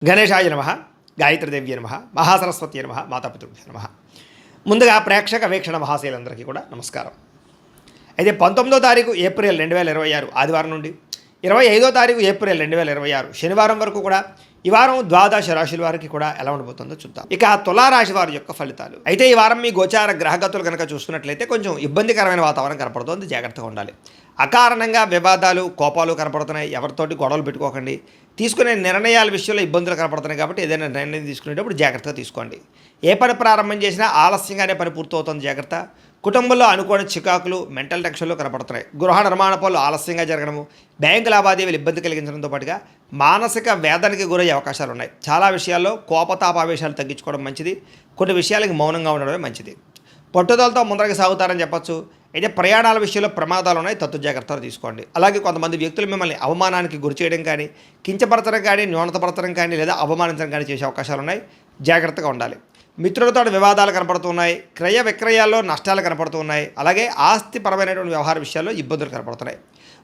గణేశాయ నమః, గాయత్రీదేవ్యై నమః, మహాసరస్వతి నమః, మాతాపితృభ్యో నమః. ముందుగా ప్రేక్షక వీక్షణ మహాశయులందరికీ కూడా నమస్కారం. అయితే 19వ తారీఖు ఏప్రిల్ 2026 ఆదివారం నుండి 25వ తారీఖు ఏప్రిల్ 2026 శనివారం వరకు కూడా ఈ వారం ద్వాదశ రాశుల వారికి కూడా ఎలా ఉండబోతుందో చూద్దాం. ఇక తులారాశి వారి యొక్క ఫలితాలు. అయితే ఈ వారం మీ గోచార గ్రహగతులు కనుక చూసుకున్నట్లయితే కొంచెం ఇబ్బందికరమైన వాతావరణం కనపడుతుంది, జాగ్రత్తగా ఉండాలి. అకారణంగా వివాదాలు, కోపాలు కనపడుతున్నాయి. ఎవరితోటి గొడవలు పెట్టుకోకండి. తీసుకునే నిర్ణయాల విషయంలో ఇబ్బందులు కనపడుతున్నాయి కాబట్టి ఏదైనా నిర్ణయం తీసుకునేటప్పుడు జాగ్రత్తగా తీసుకోండి. ఏ పని ప్రారంభం చేసినా ఆలస్యంగానే పని పూర్తవుతుంది, జాగ్రత్త. కుటుంబంలో అనుకోని చికాకులు, మెంటల్ టెన్షన్లు కనపడుతున్నాయి. గృహ నిర్మాణ పనులు ఆలస్యంగా జరగడము, బ్యాంకు లావాదేవీలు ఇబ్బంది కలిగించడంతో పాటుగా మానసిక వేదనకి గురయ్యే అవకాశాలు ఉన్నాయి. చాలా విషయాల్లో కోపతాపావేశాలు తగ్గించుకోవడం మంచిది. కొన్ని విషయాలకి మౌనంగా ఉండడమే మంచిది. పట్టుదలతో ముందరకు సాగుతారని చెప్పచ్చు. అయితే ప్రయాణాల విషయంలో ప్రమాదాలు ఉన్నాయి, తత్తు జాగ్రత్తలు తీసుకోండి. అలాగే కొంతమంది వ్యక్తులు మిమ్మల్ని అవమానానికి గురి చేయడం కానీ, కించపరచడం కానీ, న్యూనతపరచడం కానీ లేదా అవమానించడం కానీ చేసే అవకాశాలు ఉన్నాయి, జాగ్రత్తగా ఉండాలి. మిత్రులతో వివాదాలు కనపడుతున్నాయి. క్రయ విక్రయాల్లో నష్టాలు కనపడుతున్నాయి. అలాగే ఆస్తిపరమైనటువంటి వ్యవహార విషయాల్లో ఇబ్బందులు కనపడుతున్నాయి.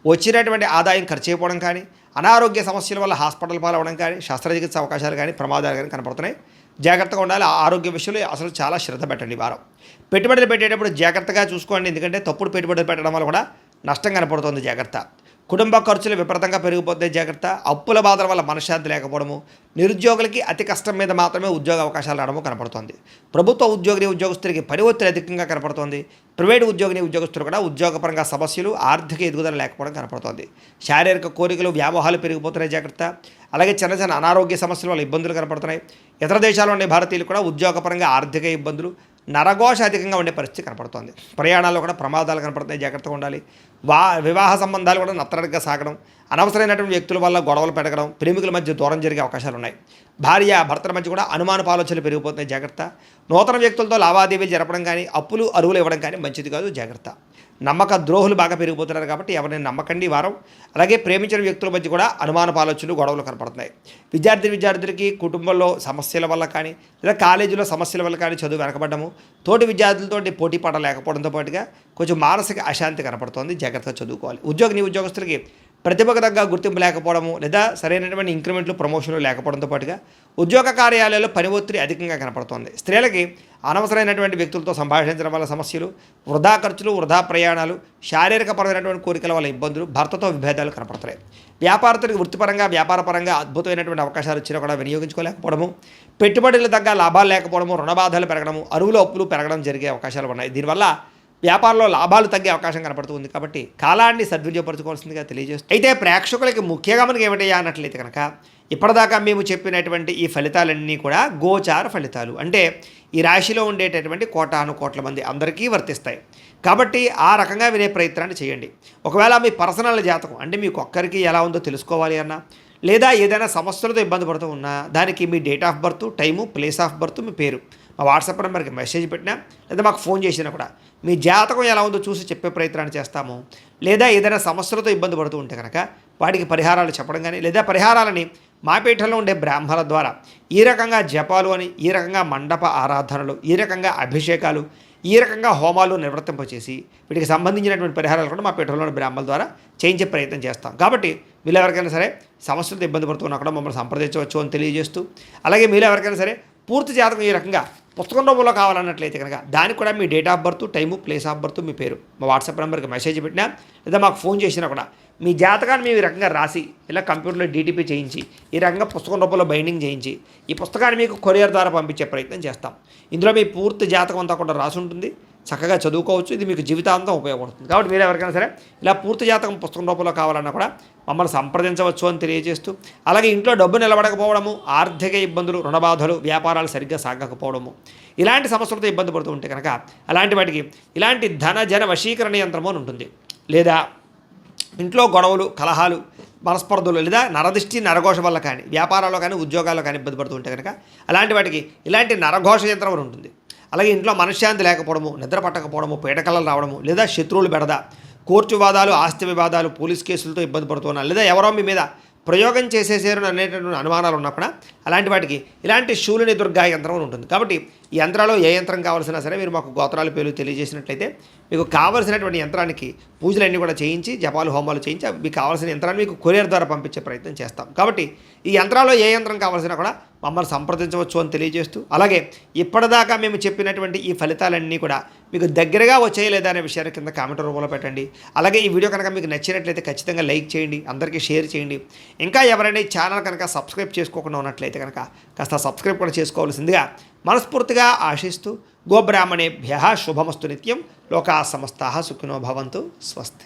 వచ్చినటువంటి ఆదాయం ఖర్చు అయిపోవడం కానీ, అనారోగ్య సమస్యల వల్ల హాస్పిటల్ పాలవడం కానీ, శస్త్రచికిత్స అవకాశాలు కానీ, ప్రమాదాలు కానీ కనపడుతున్నాయి, జాగ్రత్తగా ఉండాలి. ఆరోగ్య విషయంలో అసలు చాలా శ్రద్ధ పెట్టండి. వారం పెట్టుబడులు పెట్టేటప్పుడు జాగ్రత్తగా చూసుకోండి, ఎందుకంటే తప్పుడు పెట్టుబడులు పెట్టడం వల్ల కూడా నష్టం కనపడుతుంది, జాగ్రత్త. కుటుంబ ఖర్చులు విపరీతంగా పెరిగిపోతే జాగ్రత్త. అప్పుల బాధల వల్ల మనశ్శాంతి లేకపోవడము, నిరుద్యోగులకి అతి కష్టం మీద మాత్రమే ఉద్యోగ అవకాశాలు రావడము కనపడుతోంది. ప్రభుత్వ ఉద్యోగస్తులకి పని ఒత్తిడి అధికంగా కనపడుతోంది. ప్రైవేటు ఉద్యోగస్తులు కూడా ఉద్యోగపరంగా సమస్యలు, ఆర్థిక ఎదుగుదల లేకపోవడం కనపడుతోంది. శారీరక కోరికలు, వ్యామోహాలు పెరిగిపోతున్నాయి, జాగ్రత్త. అలాగే చిన్న చిన్న అనారోగ్య సమస్యల వల్ల ఇబ్బందులు కనపడుతున్నాయి. ఇతర దేశాల్లో ఉండే భారతీయులు కూడా ఉద్యోగపరంగా ఆర్థిక ఇబ్బందులు, నరఘోష అధికంగా ఉండే పరిస్థితి కనపడుతోంది. ప్రయాణాల్లో కూడా ప్రమాదాలు కనపడుతున్నాయి, జాగ్రత్తగా ఉండాలి. వివాహ సంబంధాలు కూడా నత్తనడగా సాగడం, అనవసరమైనటువంటి వ్యక్తుల వల్ల గొడవలు పెరగడం, ప్రేమికుల మధ్య దూరం జరిగే అవకాశాలు ఉన్నాయి. భార్య భర్తల మధ్య కూడా అనుమానపు ఆలోచనలు పెరిగిపోతున్నాయి, జాగ్రత్త. నూతన వ్యక్తులతో లావాదేవీలు జరపడం కానీ, అప్పులు అరువులు ఇవ్వడం కానీ మంచిది కాదు, జాగ్రత్త. నమ్మక ద్రోహులు బాగా పెరిగిపోతున్నారు కాబట్టి ఎవరిని నమ్మకండి వారం. అలాగే ప్రేమించిన వ్యక్తుల మధ్య కూడా అనుమానపు ఆలోచనలు, గొడవలు కనపడుతున్నాయి. విద్యార్థులకి కుటుంబంలో సమస్యల వల్ల కానీ, లేదా కాలేజీలో సమస్యల వల్ల కానీ చదువు వెనకబడ్డము, తోటి విద్యార్థులతో పోటీ పడలేకపోవడంతో పాటుగా కొంచెం మానసిక అశాంతి కనపడుతోంది, జాగ్రత్తగా చదువుకోవాలి. ఉద్యోగస్తులకి ప్రతిభకు తగ్గ గుర్తింపు లేకపోవడము, లేదా సరైనటువంటి ఇంక్రిమెంట్లు, ప్రమోషన్లు లేకపోవడంతో పాటుగా ఉద్యోగ కార్యాలయాల్లో పని ఒత్తిడి అధికంగా కనపడుతోంది. స్త్రీలకి అనవసరమైనటువంటి వ్యక్తులతో సంభాషించడం వల్ల సమస్యలు, వృధా ఖర్చులు, వృధా ప్రయాణాలు, శారీరకపరమైనటువంటి కోరికల వల్ల ఇబ్బందులు, భర్తతో విభేదాలు కనపడుతున్నాయి. వ్యాపారస్తులకు వృత్తిపరంగా, వ్యాపారపరంగా అద్భుతమైనటువంటి అవకాశాలు వచ్చినా కూడా వినియోగించుకోలేకపోవడము, పెట్టుబడులు తగ్గ లాభాలు లేకపోవడము, రుణబాధలు పెరగడము, అరువులు అప్పులు పెరగడం జరిగే అవకాశాలు ఉన్నాయి. దీనివల్ల వ్యాపారంలో లాభాలు తగ్గే అవకాశం కనపడుతుంది కాబట్టి కాలాన్ని సద్వినియోగపరచుకోవాల్సిందిగా తెలియజేస్తుంది. అయితే ప్రేక్షకులకి ముఖ్యంగా మనకి ఏమిటయ్యా అన్నట్లయితే కనుక ఇప్పటిదాకా మేము చెప్పినటువంటి ఈ ఫలితాలన్నీ కూడా గోచార ఫలితాలు, అంటే ఈ రాశిలో ఉండేటటువంటి కోటాను కోట్ల మంది అందరికీ వర్తిస్తాయి కాబట్టి ఆ రకంగా వినే ప్రయత్నాన్ని చేయండి. ఒకవేళ మీ పర్సనల్ జాతకం అంటే మీకు ఒక్కరికి ఎలా ఉందో తెలుసుకోవాలి అన్నా, లేదా ఏదైనా సమస్యలతో ఇబ్బంది పడుతూ ఉన్నా దానికి మీ date of birth, time, place of birth, మీ పేరు మా వాట్సాప్ నెంబర్కి మెసేజ్ పెట్టినా లేదా మాకు ఫోన్ చేసినా కూడా మీ జాతకం ఎలా ఉందో చూసి చెప్పే ప్రయత్నాన్ని చేస్తాము. లేదా ఏదైనా సమస్యలతో ఇబ్బంది పడుతూ ఉంటే కనుక వాటికి పరిహారాలు చెప్పడం కానీ, లేదా పరిహారాలని మా పీఠంలో ఉండే బ్రాహ్మణుల ద్వారా ఈ రకంగా జపాలు అని, ఈ రకంగా మండప ఆరాధనలు, ఈ రకంగా అభిషేకాలు, ఈ రకంగా హోమాలు నిర్వర్తింపచేసి వీటికి సంబంధించినటువంటి పరిహారాలు కూడా మా పీఠంలోని బ్రాహ్మణుల ద్వారా చేయించే ప్రయత్నం చేస్తాం. కాబట్టి వీళ్ళు ఎవరికైనా సరే సమస్యలతో ఇబ్బంది పడుతున్నా కూడా మమ్మల్ని సంప్రదించవచ్చు అని తెలియజేస్తూ, అలాగే మీరు ఎవరికైనా సరే పూర్తి జాతకం ఈ రకంగా పుస్తకం రూపంలో కావాలన్నట్లయితే కనుక దానికి కూడా మీ date of birth, time, place of birth, మీ పేరు మా వాట్సాప్ నెంబర్కి మెసేజ్ పెట్టినా లేదా మాకు ఫోన్ చేసినా కూడా మీ జాతకాన్ని మేము ఈ రకంగా రాసి ఇలా కంప్యూటర్లో డీటీపీ చేయించి ఈ రకంగా పుస్తకం రూపంలో బైండింగ్ చేయించి ఈ పుస్తకాన్ని మీకు కొరియర్ ద్వారా పంపించే ప్రయత్నం చేస్తాం. ఇందులో మీ పూర్తి జాతకం అంతా కూడా రాసి ఉంటుంది, చక్కగా చదువుకోవచ్చు. ఇది మీకు జీవితాంతం ఉపయోగపడుతుంది. కాబట్టి మీరు ఎవరికైనా సరే ఇలా పూర్తి జాతకం పుస్తకం రూపంలో కావాలన్నా కూడా మమ్మల్ని సంప్రదించవచ్చు అని తెలియజేస్తూ, అలాగే ఇంట్లో డబ్బు నిలబడకపోవడము, ఆర్థిక ఇబ్బందులు, రుణబాధలు, వ్యాపారాలు సరిగ్గా సాగకపోవడము, ఇలాంటి సమస్యలతో ఇబ్బంది పడుతూ ఉంటే కనుక అలాంటి వాటికి ఇలాంటి జన వశీకరణ యంత్రము అని ఉంటుంది. లేదా ఇంట్లో గొడవలు, కలహాలు, మనస్పర్ధలు, లేదా నరదిష్టి, నరఘోష వల్ల కానీ, వ్యాపారాల్లో కానీ, ఉద్యోగాల్లో కానీ ఇబ్బంది పడుతూ ఉంటే కనుక అలాంటి వాటికి ఇలాంటి నరఘోష యంత్రం అని ఉంటుంది. అలాగే ఇంట్లో మనశ్శాంతి లేకపోవడము, నిద్ర పట్టకపోవడము, పీడకలలు రావడము, లేదా శత్రువులు బెడద, కోర్టు వివాదాలు, ఆస్తి వివాదాలు, పోలీస్ కేసులతో ఇబ్బంది పడుతున్నా, లేదా ఎవరో మీ మీద ప్రయోగం చేసేసారు అనేటటువంటి అనుమానాలు ఉన్నా కూడా అలాంటి వాటికి ఇలాంటి శూలిని దుర్గా యంత్రం అని ఉంటుంది. కాబట్టి ఈ యంత్రాల్లో ఏ యంత్రం కావాల్సినా సరే మీరు మాకు గోత్రాల పేర్లు తెలియజేసినట్లయితే మీకు కావాల్సినటువంటి యంత్రానికి పూజలన్నీ కూడా చేయించి జపాలు హోమాలు చేయించి మీకు కావాల్సిన యంత్రాన్ని మీకు కొరియర్ ద్వారా పంపించే ప్రయత్నం చేస్తాం. కాబట్టి ఈ యంత్రాల్లో ఏ యంత్రం కావాల్సినా కూడా మమ్మల్ని సంప్రదించవచ్చు అని తెలియజేస్తూ, అలాగే ఇప్పటిదాకా మేము చెప్పినటువంటి ఈ ఫలితాలన్నీ కూడా మీకు దగ్గరగా వచ్చాయి లేదా అనే విషయాన్ని కింద కామెంట్ రూపంలో పెట్టండి. అలాగే ఈ వీడియో కనుక మీకు నచ్చినట్లయితే ఖచ్చితంగా లైక్ చేయండి, అందరికీ షేర్ చేయండి. ఇంకా ఎవరైనా ఈ ఛానల్ కనుక సబ్స్క్రైబ్ చేసుకోకుండా ఉన్నట్లయితే కనుక కాస్త సబ్స్క్రైబ్ కూడా చేసుకోవాల్సిందిగా మనస్ఫూర్తిగా ఆశిస్తూ, గోబ్రాహ్మణేభ్యః శుభమస్తు నిత్యం, లోకా సమస్తాః సుఖినో భవంతు, స్వస్తి.